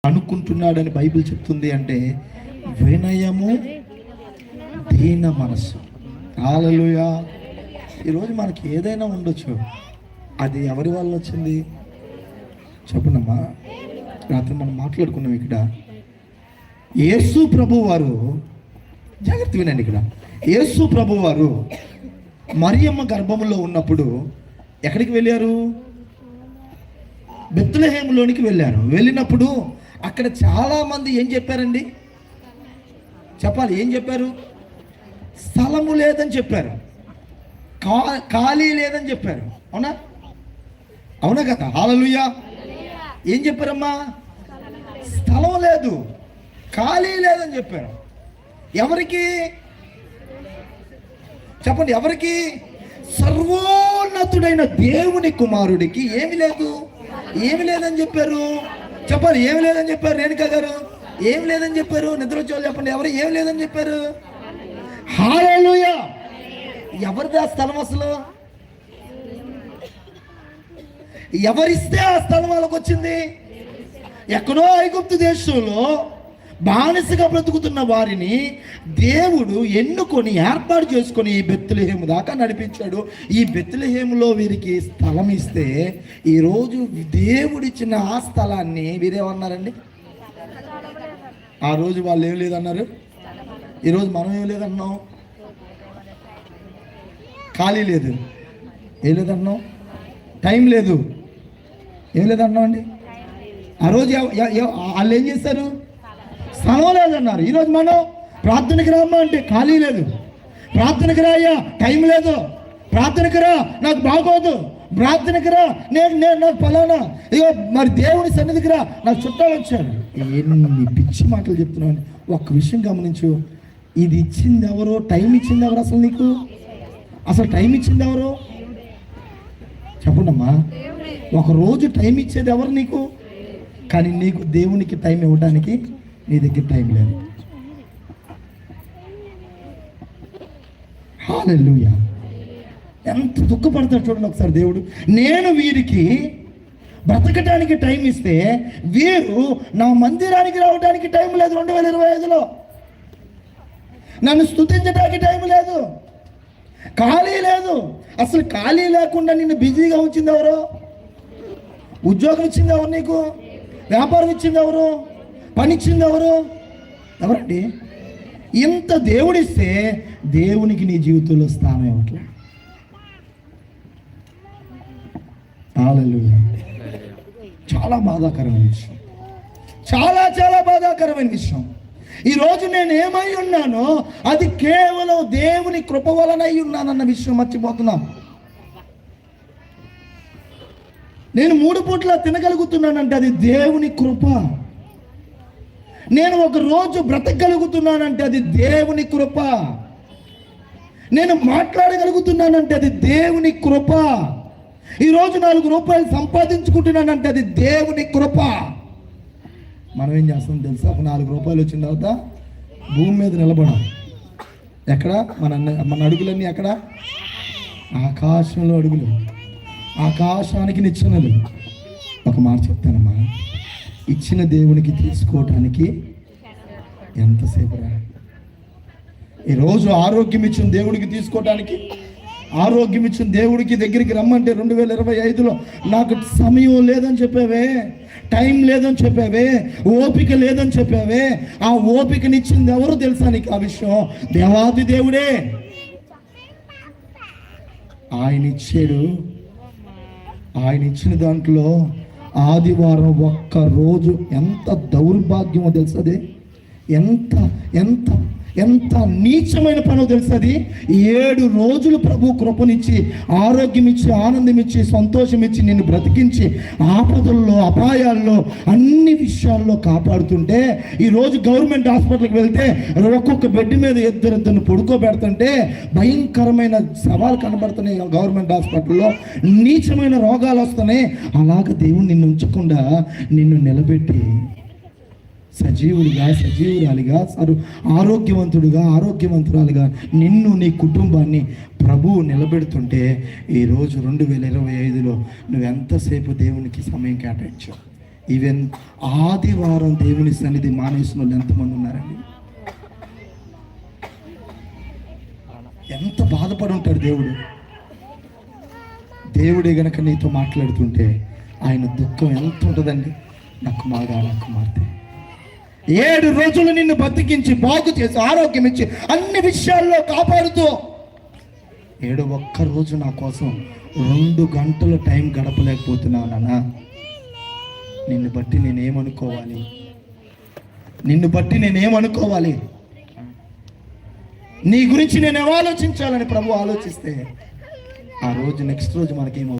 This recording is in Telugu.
అనుకుంటున్నాడని బైబిల్ చెప్తుంది అంటే వినయము, దీన మనస్సు. హల్లెలూయా. ఈరోజు మనకి ఏదైనా ఉండొచ్చు, అది ఎవరి వల్ల వచ్చింది చెప్పనమ్మా. రాత్రి మనం మాట్లాడుకున్నాం ఇక్కడ. యేసు ప్రభు వారు, జాగ్రత్త వినండి, ఇక్కడ యేసు ప్రభు వారు మరియమ్మ గర్భంలో ఉన్నప్పుడు ఎక్కడికి వెళ్ళారు? బెత్లెహేములోనికి వెళ్ళారు. వెళ్ళినప్పుడు అక్కడ చాలామంది ఏం చెప్పారండి? చెప్పాలి, ఏం చెప్పారు? స్థలము లేదని చెప్పారు, ఖాళీ లేదని చెప్పారు. అవునా? అవునా కదా? హల్లెలూయా. ఏం చెప్పారమ్మా? స్థలం లేదు, ఖాళీ లేదని చెప్పారు. ఎవరికి చెప్పండి? ఎవరికి? సర్వోన్నతుడైన దేవుని కుమారుడికి ఏమి లేదు, ఏమి లేదని చెప్పారు. చెప్పాలి, ఏమి లేదని చెప్పారు. రేణుకా గారు ఏమి లేదని చెప్పారు. నిద్ర వచ్చేవాళ్ళు చెప్పండి, ఎవరు ఏమి లేదని చెప్పారు? హల్లెలూయా. ఎవరిది ఆ స్థలం? అసలు ఎవరిస్తే ఆ స్థలం వాళ్ళకు వచ్చింది? ఎక్కడో ఐగుప్తు దేశంలో బానిసగా బ్రతుకుతున్న వారిని దేవుడు ఎన్నుకొని ఏర్పాటు చేసుకొని ఈ బెత్లెహేము దాకా నడిపించాడు. ఈ బెత్లెహేములో వీరికి స్థలం ఇస్తే ఈరోజు దేవుడిచ్చిన ఆ స్థలాన్ని వీరేమన్నారండి? ఆ రోజు వాళ్ళు ఏం లేదన్నారు, ఈరోజు మనం ఏం లేదన్నాం. ఖాళీ లేదు, ఏం లేదన్నాం. టైం లేదు, ఏం లేదన్నాం అండి. ఆ రోజు వాళ్ళు ఏం చేస్తారు? స్థలం లేదన్నారు. ఈరోజు మనం ప్రార్థనకి రామ్మా అంటే ఖాళీ లేదు. ప్రార్థనకి రాయ్యా, టైం లేదు. ప్రార్థనకి రా, నాకు బాగోదు. ప్రార్థనకి రా, నేను నాకు ఫలానా, ఇగో మరి దేవుని సన్నిధికి రా, నాకు చుట్టాలు వచ్చారు. ఎన్ని పిచ్చి మాటలు చెప్తున్నాను. ఒక్క విషయం గమనించు, ఇది ఇచ్చింది ఎవరు? టైం ఇచ్చింది ఎవరు? అసలు నీకు అసలు టైం ఇచ్చింది ఎవరు? చెప్పండమ్మా. ఒక రోజు టైం ఇచ్చేది ఎవరు నీకు? కానీ నీకు దేవునికి టైం ఇవ్వడానికి నీ దగ్గర టైం లేదు. హల్లెలూయా. ఎంత దుఃఖపడతాడు చూడండి ఒకసారి దేవుడు. నేను వీరికి బ్రతకడానికి టైం ఇస్తే వీరు నా మందిరానికి రావడానికి టైం లేదు. 2025లో నన్ను స్తుతించడానికి టైం లేదు, ఖాళీ లేదు. అసలు ఖాళీ లేకుండా నిన్ను బిజీగా ఉంచింది ఎవరు? ఉద్యోగం ఇచ్చింది ఎవరు నీకు? వ్యాపారం ఇచ్చింది ఎవరు? పని ఇచ్చింది ఎవరు? ఎవరండి? ఇంత దేవుడిస్తే దేవునికి నీ జీవితంలో స్థానం ఇవ్వట్లే. హల్లెలూయా. చాలా బాధాకరమైన విషయం, చాలా చాలా బాధాకరమైన విషయం. ఈరోజు నేను ఏమై ఉన్నానో అది కేవలం దేవుని కృప వలనై ఉన్నానన్న విషయం మర్చిపోతున్నాం. నేను 3 పూట్ల తినగలుగుతున్నానంటే అది దేవుని కృప. నేను ఒక రోజు బ్రతకగలుగుతున్నానంటే అది దేవుని కృప. నేను మాట్లాడగలుగుతున్నానంటే అది దేవుని కృప. ఈరోజు 4 రూపాయలు సంపాదించుకుంటున్నానంటే అది దేవుని కృప. మనం ఏం చేస్తాం తెలుసా? ఒక 4 రూపాయలు వచ్చిన తర్వాత భూమి మీద నిలబడాలి. ఎక్కడ? మన అడుగులన్నీ ఎక్కడ? ఆకాశంలో అడుగులు, ఆకాశానికి నిచ్చెనలు. ఒక మాట చెప్తానమ్మా, ఇచ్చిన దేవునికి తీసుకోవటానికి ఎంతసేపు రా? ఈరోజు ఆరోగ్యం ఇచ్చిన దేవుడికి తీసుకోవటానికి, ఆరోగ్యం ఇచ్చిన దేవుడికి దగ్గరికి రమ్మంటే 2025లో నాకు సమయం లేదని చెప్పావే, టైం లేదని చెప్పావే, ఓపిక లేదని చెప్పావే. ఆ ఓపికనిచ్చింది ఎవరు తెలుసా నీకు? ఆ విషయం దేవాది దేవుడే. ఆయన ఇచ్చాడు. ఆయన ఇచ్చిన దాంట్లో ఆదివారం ఒక్క రోజు ఎంత దౌర్భాగ్యమో తెలుసది? ఎంత ఎంత ఎంత నీచమైన పనో తెలుసది? 7 రోజులు ప్రభు కృపనిచ్చి, ఆరోగ్యం ఇచ్చి, ఆనందం ఇచ్చి, సంతోషం ఇచ్చి, నిన్ను బ్రతికించి, ఆపదల్లో, అపాయాల్లో, అన్ని విషయాల్లో కాపాడుతుంటే, ఈరోజు గవర్నమెంట్ హాస్పిటల్కి వెళ్తే ఒక్కొక్క బెడ్ మీద ఇద్దరిద్దరిని పడుకోబెడుతుంటే భయంకరమైన సవాలు కనబడుతున్నాయి. గవర్నమెంట్ హాస్పిటల్లో నీచమైన రోగాలు వస్తున్నాయి. అలాగ దేవుడు నిన్ను ఉంచకుండా నిన్ను నిలబెట్టి సజీవుడిగా, సజీవురాలిగా, ఆరోగ్యవంతుడిగా, ఆరోగ్యవంతురాలిగా నిన్ను, నీ కుటుంబాన్ని ప్రభువు నిలబెడుతుంటే ఈరోజు 2025లో నువ్వు ఎంతసేపు దేవునికి సమయం కేటాయించావు? ఈవెన్ ఆదివారం దేవుని సన్నిధి మానేసిన వాళ్ళు ఎంతమంది ఉన్నారండి? ఎంత బాధపడి ఉంటాడు దేవుడు. దేవుడే గనక నీతో మాట్లాడుతుంటే ఆయన దుఃఖం ఎంత ఉంటుందండి. నాకు మాగా నా కుమార్తె 7 రోజులు నిన్ను బతికించి బాగు చేసి ఆరోగ్యం ఇచ్చి అన్ని విషయాల్లో కాపాడుతూ 7 రోజు నా కోసం 2 గంటల టైం గడపలేకపోతున్నావు నాన్న. నిన్ను బట్టి నేనేమనుకోవాలి? నిన్ను బట్టి నేనేమనుకోవాలి? నీ గురించి నేను ఆలోచించాలని ప్రభు ఆలోచిస్తే ఆ రోజు నెక్స్ట్ రోజు మనకేమో